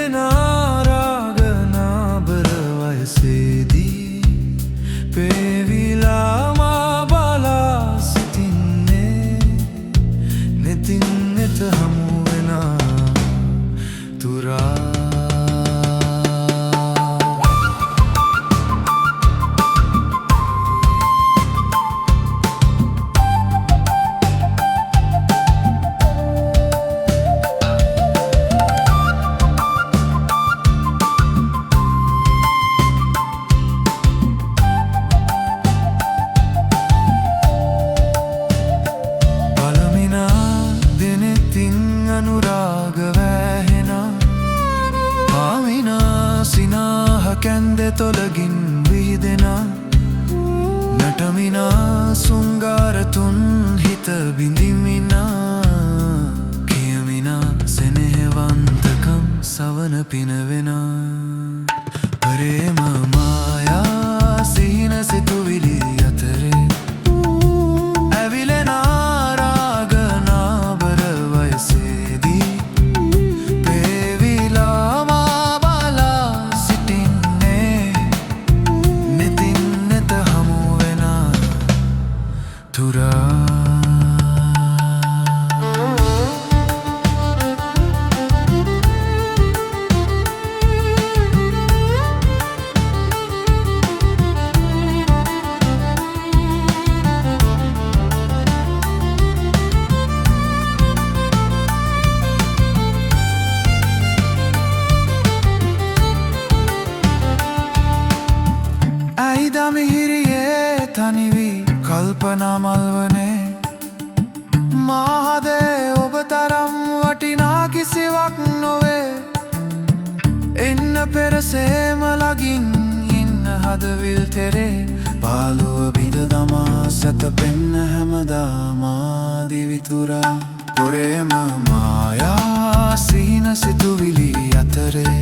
වීදනා රාගනාබර වයසේදී පේවිලා මා බලා සිටින්නේ නෙතින් නෙත හමුවෙන තුරා අනුරාග වැහෙනා පාමිනා සිනාහ කැන්දෙ තොලගින් විහිදෙනා නටමිනා සුංගාරතුන් හිත බිඳිමිනා කියමිනා සෙනෙහවන්තකම් සවන පිනවෙනා ප්‍රේම මායා සිහින සිතුවිලි අතරේ මිහිරියේ තනිවී කල්පනා මල්වනේ මාහදේ ඔබ තරම් වටිනා කිසිවක් නොවේ එන්න පෙරසේම ලගින් ඉන්න හදවිල් තෙරේ පාළුව බිඳ දමා සැතපෙන්න හැමදාම දිවිතුරා ප්‍රේම මායා සිහින සිතුවිලි අතරේ